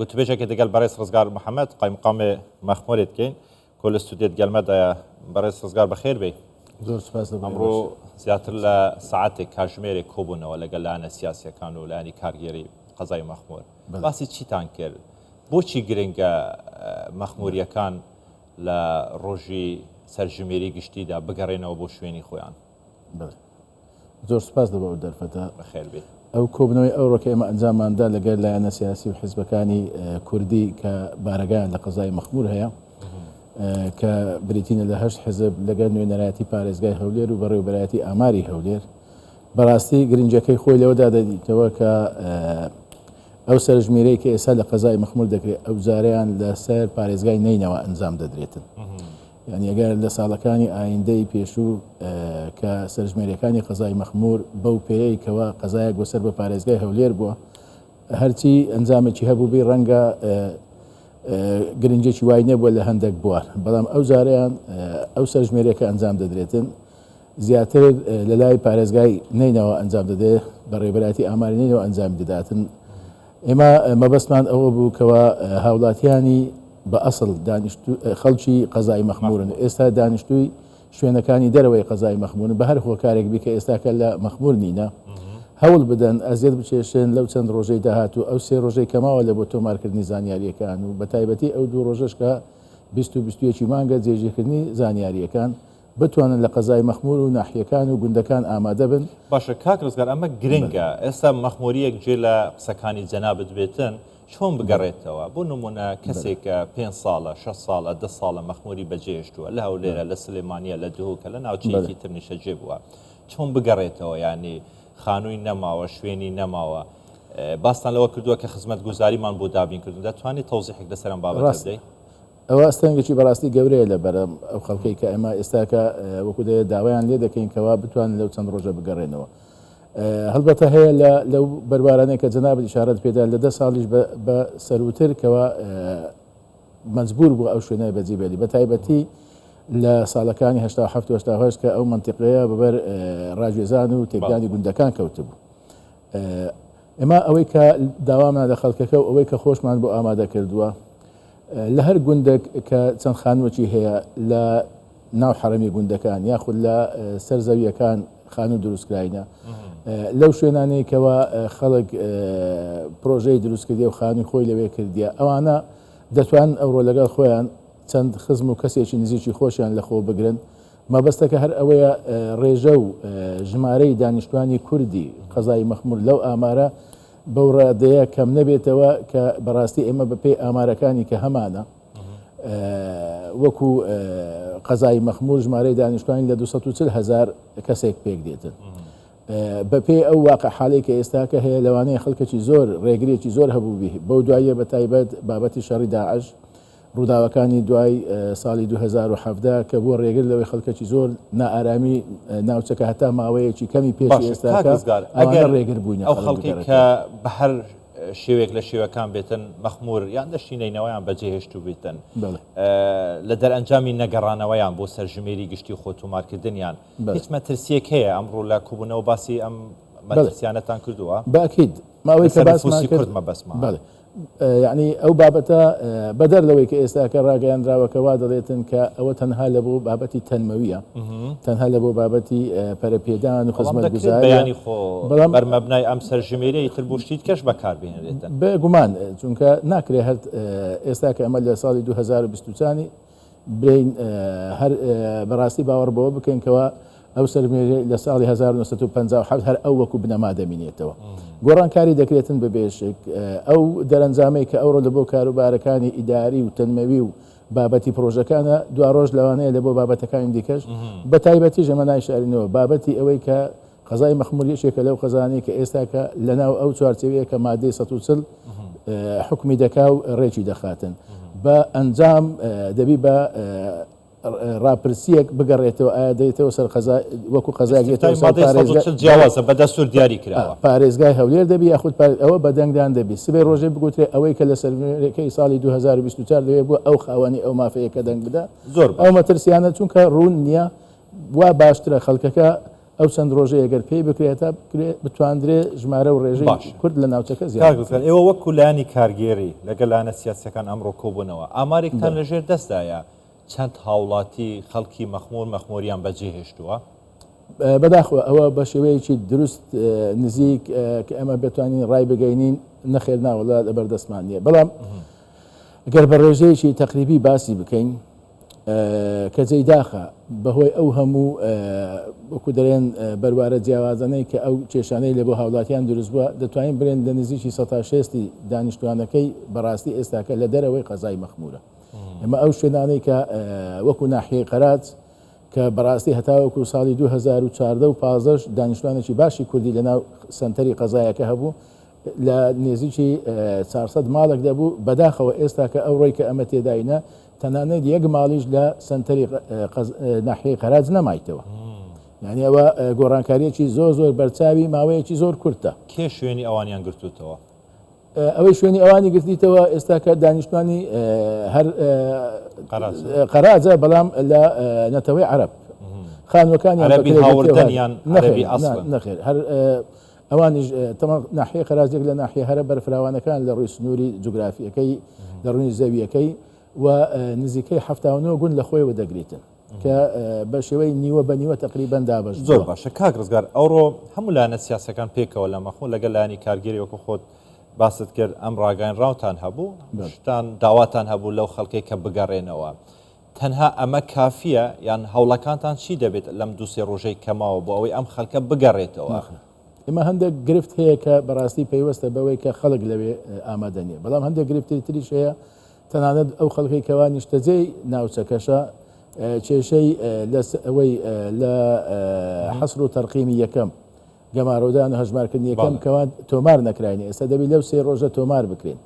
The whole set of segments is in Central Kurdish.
گوتبێژێکی دەگەل بەڕێز ڕزگار محەممەد قایمقامێ مەخمۆرێت بکەین کۆ لە ستودێت گەلمەدایە بەڕێز ڕزگار بەخێر بێ زۆر سپاس ئەمڕۆ زیاتر لە سعاتێک کاژمێرێک کۆبوونەوە لەگەل لایەنە سیاسیەکان و لایەنی کارگێری قەزای مەخمۆر باسی چیتان کرد بۆچی گرنگە مەخموریەکان لە ڕۆژی سەرژمێری گشتیدا بگەڕێنەوە بۆ شوێنی خۆیان زۆر سپاس دەبەوە دەرفەتە بەخێر بێت ئەو کۆبنەوەی ئەوڕۆکە ئێمە ئەنجاماندا لەگەر لایەنە سیاسی و حیزبەکانی کوردی کە بارەگایان لە قەزای مەخمور هەیە کە بریتینە لە 8 حزب لەگەر نوێنەرایەتی پارێزگای هەولێر و بەڕێوەبەرایەتی ئاماری هەولێر بەڕاستی گرنگەکەی خۆی لەوەدا دەدیتەوە کە ئەو سەرژمێرەی کە ئێستا لە قەزای مەخمور دەکرێت ئەو جارەیان لەسەر پارێزگای نینەوە ئەنجام دەدرێتن یعنی ئەگەر لە ساڵەکانی ئایندەی پێشوو کە سەرژمێریەکانی قەزای مەخمور بەو پێیەکەوە قەزایەک بۆ سەر بە پارێزگای هەولێر بووە هەرچی ئەنجامێکی هەبوو بێ ڕەنگە گرنجێکی وای نەبووە لە هەندێک بوار بەڵام ئەو جاریان ئەو سەرژمێریەکە ئەنجام دەدرێتن زیاتر لە لای پارێزگای نینەوە ئەنجام دەدێ بەڕێوەبەرایەتی ئاماری نینەوە ئەنجام دەداتن ئێمە مەبەستمان ئەوە بوو کەوە هاوڵاتیانی بە ئەسڵ خەڵکی قەزای مەخمورن ئێستا دانیشتووی شوێنەکانی دەرەوەی قەزای مەخمورن بە هەر خۆکارێک بکە ئێستاکە لە مەخمور نینە هەوڵ بدەن ئەزیێت بچێشن لەو چەند ڕۆژەی داهاتوو ئەو سێ ڕۆژەی کەماوە لە بۆ تۆمارکردنی زانیاریەکان و بە تایبەتی ئەو دوو ڕۆژەش کە 20 مانگە جێژێکردنی زانیاریەکان بتوانن لە قەزای مەخمور و ناحیەکان و گوندەکان ئامادە بن باشە کاک ڕزگار ئەمە گرنگە ئێستا مەخموریەک جێ لە قسەکانی جەنابەت بێتن چۆن بگەڕێتەوە بۆ نمونە کەسێکە 5 ساڵە 6 ساڵە 10 ساڵە مەخموری بەجێهێشتووە لە هەولێرە لە سلێمانیە لە دهۆکە لە ناوچەیەکی تر نیشەجێ بووە چۆن بگەڕێتەوە ینی خانووی نەماوە شوێنی نەماوە باستان لەوە کردووە کە خزمەت گوزاریمان بۆ دابین کردو دەتوانێت تەوزیحێک لەسەر ئەم بابەت بدەیت ئەوە ئەستەنگێکی بەڕاستی گەورەیە لە بەرەم ئەو خەڵکەی کە ئێمە ئێستاکە وەکو دەیە داوایان لێ دەکەین کەوا بتوانن لەو چەند ڕۆژە بگەڕێنەوە هەڵبەتە هەیە لەو بەربارانەیە کە جەنابەت ئیشارەت پێدا لە 10 ساڵیش بە سەروتر کەوا مەجبور بوو ئەو شوێنەی بەجێبێلی بە تایبەتی لە ساڵەکانی 1970 کە ئەو منتیقەیە بەبەر ڕاگوێزان و تێکدانی گوندەکان کەوتبوو ئێمە ئەوەی کە داوامان لە خەڵکەکە و ئەوەی کە خۆشمان بۆ ئامادە کردووە لە هەر گوندێک کە چەند خانووەکی هەیە لە ناو حرەمی گوندەکان یاخود لە سەرزەویەکان خانوو دروستکراینە لەو شوێنانەی کەوا خەڵک پرۆژەی دروستکردی و خانووی خۆی لەوێ کردیە ئەوانە دەتوان ئەوڕۆ لەگەڵ خۆیان چەند خزم و کەسێکی نزیکی خۆشیان لە خۆ بگرن مەبەستەکە هەر ئەوەیە ڕێژە و ژمارەی دانیشتوانی کوردی قەزای مەخمور لەو ئامارە بەو ڕادەیە کەم نەبێتەوە کە بەڕاستی ئێمە بەپێی ئامارەکانی کە هەمانە وەکو قەزای مەخمور ژمارەی دانیشتوانی لە 240,000 کەسێک پێک دێتن بەپێ ئەو واقع حاڵەی کە ئێستاکە هەیە لەوانەیە خەڵکەکی زۆر ڕێگرێکی زۆر هەبوو بێ بەو دواییە بە تایبەت بابەتی شەڕی داعش ڕووداوەکانی دوای ساڵی 2017 کە بۆ ڕێگر لەوەی خەڵکەکی زۆر نائارامی ناوچەکە هەتا ماوەیەکی کەمی پێشی ئێستاکە ئەگەر ڕێگر بووین ئەو خەڵکی کە بە هەر شێوێک لە شێوەکان بێتن مەخمور یان دەشتینەوەیان بەجێهێشتوو بێتن لە دەرئەنجامی نەگەڕانەوەیان بۆ سەرژمێری گشتی خۆتومارکردنیان هیچ مەترسیەک هەیە ئەمڕۆ لە کوبوونەوە باسی ئەم مەترسیانەتان کردووە باکید ماوەی کە باسمان کرد مەبەسمان یعنی ئەو بابەتە بەدەر لەوەی کە ئێستاکە ڕاگەیاندراوەکەوا دەڵێتن کە ئەوە تەنها لە بۆ بابەتی تەنمەویە تەنها لە بۆ بابەتی پەرەپێدان و خزمەت گوزاریانی خۆ بەرمەبنای ئەم سەرژمێرەی تر بۆ شتیت کەش بەکاربێنرێتن بێگومان چونکە ناکرێت هەر ئێستاکە ئەمە لە ساڵی 2020 برین هەر بەڕاستی باوەڕ بەوە بکەینکەوە ئەو سەرژمێرەی لە ساڵی 1957 هەر ئەو وەکو بنەما دەمینێتەوە گۆڕانکاری دەکرێتن بە بێشک ئەو دەرەنجامەی کە ئەوڕۆ لە بۆ کاروبارەکانی ئیداری و تەنمەوی و بابەتی پرۆژەکانە دو ڕۆژ لەوانەیە لە بۆ بابەتەکانی دیکەش بە تایبەتی ژەمە نایشارینەوە بابەتی ئەوەی کە قەزای مەخمور یەکێکە لەو قەزانەی کە ئێستاکە لەناو ئەو چوارچێوەیە کە مادەی 140 حکمی دەکا و ڕێکی دەخاتن بە ئەنجام دەبی بە ڕاپرسیەک بگەڕێتەوە ئایا دەیتەوە سەر وەکو قەزایەوە بە دەستور دیاری کراوە پارێزگای هەولێر دەبی یاخود ئەوە بەدەنگدان دەبی سبێ ڕۆژێ بگوترێ ئەوەی کە لە سەرژمێرەکەی ساڵی 2024 دەوێت بووە ئەو خاوەنی ئەو مافەیەکە دەنگ بدە زۆر ئەو مەترسیانە چونکە ڕوون نییە وا باشترە خەڵکەکە ئەو چەند ڕۆژەیە گەر پێی بکرێتە بتواندرێ ژمارە و ڕێژەی کورد لە ناوچەکە زیاد. ئێوە وەکو لایانی کارگێری لەگەڵ لایەنە سیاسەکان ئەمڕۆ کۆبوونەوە ئامارێکتان لەژێر دەستدایە چەند هاوڵاتی خەڵکی مەخموریان بەجێ هێشتووە؟ بەداخەوە ئەوە بە شێوەیەکی دروست نزیک کە ئەمە بتوانین ڕای بگەینین نەخێر ناوەڵا لە بەردەستمان نیە، بەڵام گەر بە ڕێژەیەکی تەقریبی باسی بکەین کە جێی داخە بەهۆی ئەو هەموو وەکو دەرێن بەروارە جیاوازانەی کە ئەو کێشانەی لە بۆ هاوڵاتیان دروست بووە دەتوانین برێن لە نزیکی 160 دانیشتوانەکەی بەڕاستی ئێستاکە لە دەرەوەی قەزای مەخمورە. ئەمە ئەو شوێنانەی کە وەکو ناحیەی قەرات کە بەڕاستی هەتاوەکو ساڵی 2014 و 15 دانیشتوانێکی باشی کوردی لە ناو سنتەری قەزایەکە هەبوو لە نێزیکی 400 ماڵک دەبوو، بەداخەوە ئێستا کە ئەو ڕێی کە ئەمە تێداینە تەنانەت یەک ماڵیش لە سنتەری ناحیەی قەرات نەمایتەوە. یعنی ئەوە گۆڕانکاریەکی زۆر بەرچاوی ماوەیەکی زۆر کورتە. کێ شوێنی ئەوانیان گرتوتەوە؟ ئەوەی شوێنی ئەوانی گرتیتەوە ئێستا کە دانیشتوانی هەر قەرازە بەڵام لە نەتەوەی عەرەب خانوەکانیان نەخێر هەر ئەوانیش تەمام ناحیە قەرازێک لە ناحیە هەرە بەرفراوانەکان لە ڕووی سنووری جوگرافیەکەی لە ڕووی زەویەکەی و نزیکەی 79 گوند لە خۆیەوە دەگریتن کە بە شێوەی نیوە بە نیوە تقریبان دابش. زۆر باشە کاک ڕزگار، ئەوڕۆ هەموو لایەنە سیاسەکان پێکەوە لە مەخۆ لەگەڵ لایەنی کارگێری وەکو خۆت باست کرد ئەم ڕاگەین ڕاوتان هەبوو شتان داواتان هەبوو لەو خەڵکەی کە بگەڕێنەوە، تەنها ئەمە کافیە یان هەوڵەکانتان چی دەبێت لەم دووسێ ڕۆژەی کەماوە بۆ ئەوەی ئەم خەڵکە بگەڕێتەوە؟ ئێمە هەندێک گرفت هەیە کە بەڕاستی پەیوەستە بەوەی کە خەڵک لەوێ ئامادە نیە، بەڵام هەندێک گرفتی تریش هەیە تەنانەت ئەو خەڵکی کەوا نیشتەجێی ناوچەکەشە کێشەی ئەوەی لە حەسر و تەرقیمی یەکەم گەماڕۆدان و هەژمارکردنی یەکەم کەوا تۆمار نەکراینی ئێستا دەبی لەو 3 ڕۆژە تۆمار بکرێن.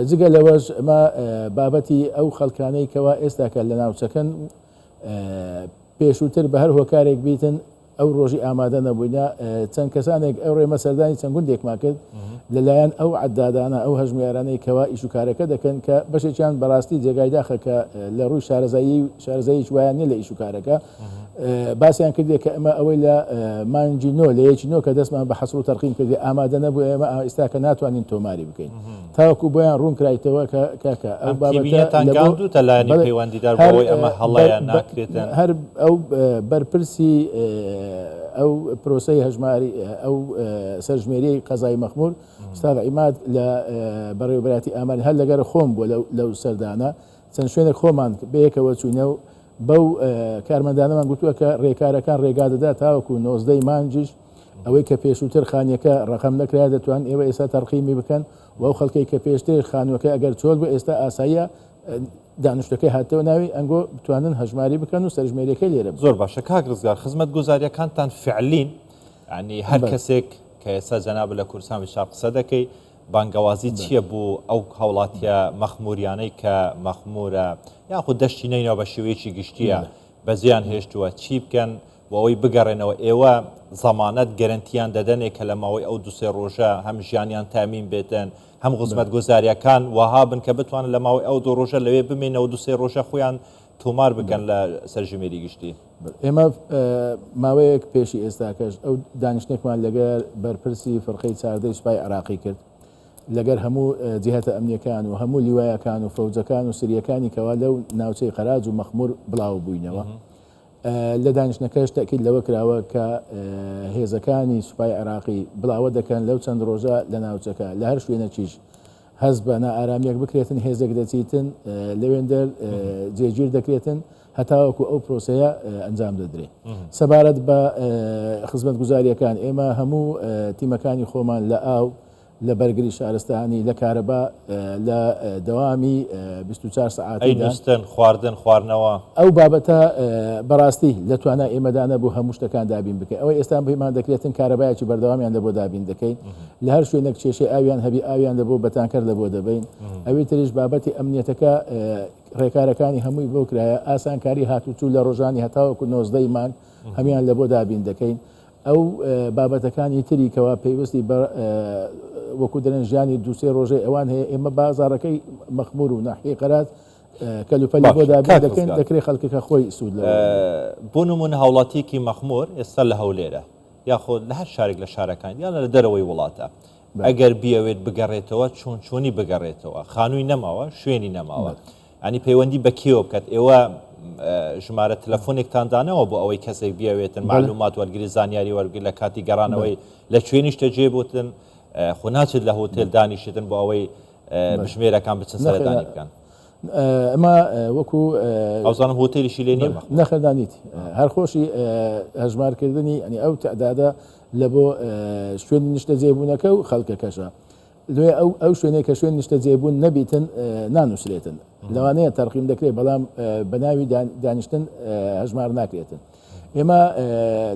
جگە لەوەش ئەمە بابەتی ئەو خەڵکانەی کەوا ئێستاکە لە ناوچەکەن پێشووتر بە هەر هۆکارێک بیتن ئەو ڕۆژی ئامادە نەبووینە چەند کەسانێک ئەو ڕێمە سەردانی چەند گوندێکمان کرد لەلایەن ئەو عەدادانە ئەو هەژمیارانەی کەوا ئیشوکارەکە دەکەن کە بەشێکیان بەڕاستی جێگای داخە کە لە ڕووی شارەزایی وایان نیە لە ئیشوکارەکە باسییان کردێ کە ئەمە ئەوەی لە مانجی نۆ لە یەکی نۆ کە دەستمان بە حەسر و تەرقیم کردی ئامادە نەبوو ئێمە ئێستا کە ناتوانین تۆماری بکەین تاوەکو بۆیان ڕوون کرایتەوە کاکە ئەو بابەتە لایەنی پەیوەندیدار بۆەوەی ئەمە هەڵەیان ناکرێتن هەر ئەو بەرپرسی ئەو پرۆسەی هەژماری ئەو سەرژمێری قەزای مەخمور ئستاذ عیماد لە بەڕێوەبەراتی ئامانی هەر لەگەر خۆم بووە لەو سەردانە چەند شوێنێک خۆمان بەیەکەوە چوونە و بەو کارمەندانەمان گوتووە کە ڕێکارەکان ڕێگا دەدا تاوەکو 19 مانجیش ئەوەی کە پێشووتر خانیەکە ڕقم نەکرا دەتوان ئێوە ئێستا تەرقیمی بکەن و ئەو خەڵکەی کە پێشتر خانوەکە ئەگەر چۆل بۆ ئێستا ئاساییە دانیشتەکەی هاتەوە ناوی ئەنگۆ بتوانن هەژماری بکەن و سەرژمێریەکەی لێرە زۆر باشە کاک ڕزگار خزمەت گوزاریەکانتان فعلین ینی هەر کەسێک کە ئێستا جەناب لە کوردستان شار قسە دەکەی بانگەوازی چییە بوو ئەو هاوڵاتیە مەخموریانەی کە مەخمورە یاخود دەشتی نینەوە بە شێوەیەکی گشتیە بەزیان هێشتووە چی بکەن بۆ ئەوەی بگەڕێنەوە ئێوە زەمانەت گەرنتیان دەدەنێک کە لە ماوەی ئەو دوسێ ڕۆژە هەم ژیانیان تامین بێتن هەم خزمەت گوزاریەکان وەها بن کە بتوانن لە ماوەی ئەو دو ڕۆژە لەوێ بمێنەوە دوسێ ڕۆژە خۆیان تۆمار بکەن لە سەرژمێری گشتی. ئێمە ماوەیەک پێشی ئێستاکەش ئەو دانیشتێکمان لەگەر بەرپرسی فڕقەی چاردەی سوپای عراقی کرد لەگەر هەموو جیهەتە ئەمنیەکان و هەموو لیوایەکان و فەوجەکان و سریەکانی کەوا لەو ناوچەی قەراج و مەخمور بڵاو بووینەوە لە دانیشتەکەش تەکید لەوە کراوە کە هێزەکانی سوپای عراقی بڵاوە دەکەن لەو چەند ڕۆژە لە ناوچەکە لە هەر شوێنەکیش هەز بە نائارامیەک بکرێتن هێزێک دەچیتن لەوێندەر جێگیر دەکرێتن هەتاوەکو ئەو پرۆسەیە ئەنجام دەدرێت. سەبارەت بە خزمەت گوزاریەکان ئێمە هەموو تیمەکانی خۆمان لە ئاو لە بەرگری شارستانی لە کارەبا لە دەوامی 24 سعاتی دەستن خواردن خواردنەوە ئەو بابەتە بەڕاستی لە توانای ئێمەدانە بۆ هەموو شتەکان دابین بکەین ئەوەی ئێستا پێمان دەکرێتن کارەبایەکی بەردەوامیان لە بۆ دابین دەکەین لە هەر شوێنێک کێشەی ئاویان هەبی ئاویان لە بۆ بەتانکەر لە بۆ دەبین ئەوەی تریش بابەتی ئەمنیەتەکە ڕێکارەکانی هەمووی بۆ کرایە ئاسانکاری هاتوچوو لە ڕۆژانی هەتاوەکو 19 مان هەمیان لە بۆ دابین دەکەین ئەو بابەتەکانی تری کەوا پێیوەستی وەکو دەرێن ژیانی دووسێ ڕۆژەی ئەوان هەیە ئێمە بازارەکەی مەخمور و ناحیەی قەرات کەلوپەلی بۆ دابین دەکەین دەکرێت خەڵکەکە خۆی سوود بۆ نمونە هاوڵاتیەکی مەخمور ئێستا لە هەولێرە یاخۆ لە هەر شارێک لە شارەکان یان لە دەرەوەی وڵاتە ئەگەر بیاوێت بگەڕێتەوە چۆنی بگەڕێتەوە خانووی نەماوە شوێنی نەماوە ئەنی پەیوەندی بە کێوە بکات ئێوە ژمارە تەلەفۆنێکتاندانەوە بۆ ئەوەی کەسێک بیاوێتن معلومات وەرگری زانیاری وەرگری لە کاتی گەڕانەوەی لە کوێنیشتە جێبوتن خۆ ناچێت لە هۆتێل دانیشتن بۆ ئەوەی بژمێرەکان بچن سەردانی بکەن ئەمە وەکو ئەوزانم هۆتێلیشی لێ نیە نەخەدانیت هەر خۆشی هەژمارکردنی ئەنی ئەو تعدادە لە بۆ شوێن نیشتە جێبوونەکە و خەڵکەکەشە دوێ ئەو شوێنێک کە شوێن نیشتە جێبوون نەبیتن نانووسرێتن لەوانەیە تەرخیم دەکرێت بەڵام بەناوی دانیشتن هەژمار ناکرێتن ئێمە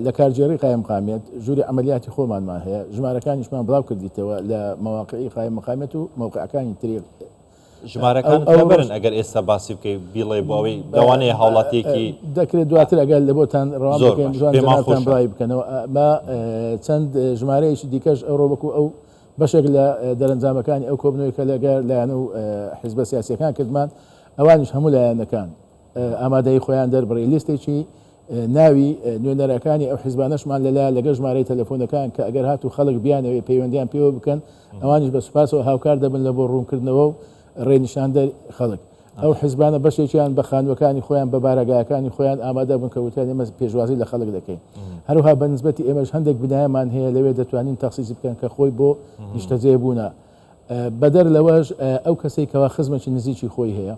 لە کارگێڕی قایم مقامێت ژووری عملیاتی خۆمانمان هەیە ژمارەکانیشمان بڵاو کردیتەوە لە مەواقعی قایم مقامێت و موقعەکانی تری ژمارەکان برن ئەگەر ئێستا باسی بکەی بیڵێ بۆەوەی لەوانەیە هاوڵاتێکی دەکرێت دواتر ئەگەر لە بۆتان ڕام بکەین بڵای بکەنەوە ما چەند ژمارەیەکی دیکەش ئەوڕۆ بکو ئەو بەشێک لە دەرەنجامەکانی ئەو کۆبنەوەی کە لەگەر لایەن و حیزبە سیاسیەکان کردمان ئەوانیش هەموو لایەنەکان ئامادەی خۆیان دەربڕی لیستێکی ناوی نوێنەرەکانی ئەو حیزبانەشمان لەلا لەگە ژمارەی تەلەفۆنەکان کە ئەگەر هاتو خەڵک بیانەوەی پەیوەندیان پێوە بکەن ئەوانیش بە سوپاسەوە هاوکار دەبن لە بۆ ڕوونکردنەوە و ڕێنیشاندەر خەڵک ئەو حیزبانە بەشێکیان بە خانوەکانی خۆیان بە بارەگایەکانی خۆیان ئامادە بوون کەوتیان ئێمە پێشوازی لە خەڵک دەکەین هەروها بە نسبەتی ئێمەش هەندێک بنایەمان هەیە لەوێ دەتوانین تەخسیس بکەن کە خۆی بۆ نیشتەجێ بوونە بەدەر لەوەش ئەو کەسێک کەوا خزمەتی نزیکی خۆی هەیە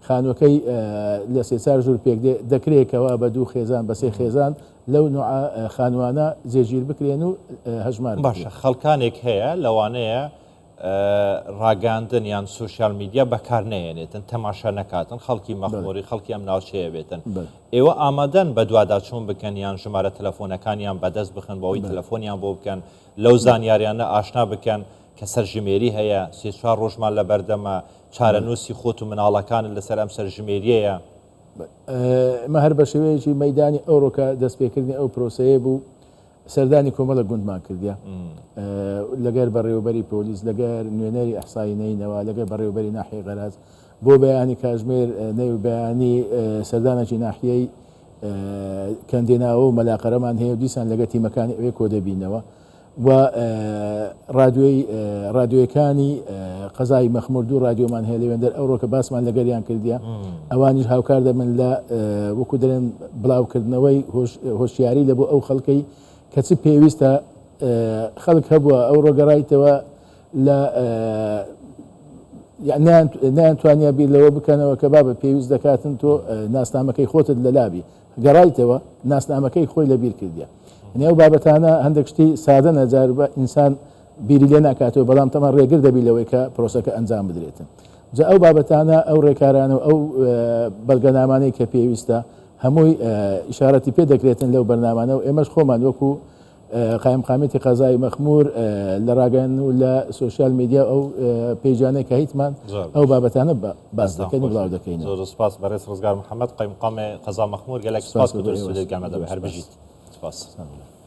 خانوەکەی لە سێچار ژوور پێک دەکرێتەوە بە 2 خێزان بە 3 خێزان لەو خانوانە جێگیر بکرێن و هەژمار باشە خەڵکانێک هەیە لەوانەیە ڕاگاندن یان سوشال میدیا بەکار نێنێتن تەماشا نکاتن خەڵکی مەخموری خەڵکی ئەم ناوچەیە بێتن ئێوە ئامادەن بە دوادا چۆن بکەن یان ژمارە تەلەفۆنەکانیان بەدەست بخن بەوەی تەلەفۆنیان بۆ بکەن لەو زانیاریانە ئاشنا بکەن کە سەرژمێری هەیە 3-4 ڕۆژمان لە بەردەمە چارەنووسی خۆت و مناڵەکانت لەسەر ئەم سەرژمێریەیە ئمە هەر بە شێوەیەکی مەدانی ئەوڕۆکە دەستپێکردنی ئەو پرۆسەیە بوو سەردانی کۆمەڵە گوندمان کردیا لەگەر بەڕێوەبەری پۆلیس لەگەر نوێنەری ئەحساینەینەوە لەگەر بەڕێوەبەری ناحیەی غەراز بۆ بەیانی کاژمێر نەوی بەیانی سەردانێکی ناحیەی کەندێناوە و مەلاقەرەمان هەیە و دیسان لەگە تیمەکانی ئەوێ کۆ دەبینەوە و رادیۆیەکانی قەزای مەخمور دوو رادیۆمان هەیە لەوێندەر ئەوڕۆکە باسمان لەگەریان کردیا ئەوانیش هاوکار دەبن لە وەکو دەرێن بڵاوکردنەوەی هۆشیاری لە بۆ ئەو خەڵکەی کەچی پێویستە خەڵک هەبووە ئەو ڕۆگەڕایتەوە لە نیانتوانیا بیر لەوە بکەنەوە کە بابە پێویست دەکاتن تۆ ناسنامەکەی خۆتت لە لابی گەڕایتەوە ناسنامەکەی خۆی لە بیر کردیا نێو بابەتانە هەندێک شتی سادە نەجار بە ئینسان بیری لێ ناکاتەوە بەڵام تەمان ڕێگر دەبی لەوەی کە پرۆسەکە ئەنجام بدرێتن جا ئەو بابەتانە ئەو ڕێکارانە و ئەو بەڵگەنامانەی کە پێویستە هەمووی ئیشارەتی پێ دەکرێتن لەو بەرنامانە و ئێمەش خۆمان وەکو قایم مقامێتی قەزای مەخمور لە ڕاگەن و لە سوشال میدیا ئەو پێیجانەی کە هیتمان ئەو بابەتانە باس دەکەین و بڵاو دەکەین زۆر سپاس بەڕێز ڕزگار محەممەد قایم مقامی قەزا مەخمور گەلێک سپاس بۆ دەرسودێت گامەدە بە هەر بژیت سپاس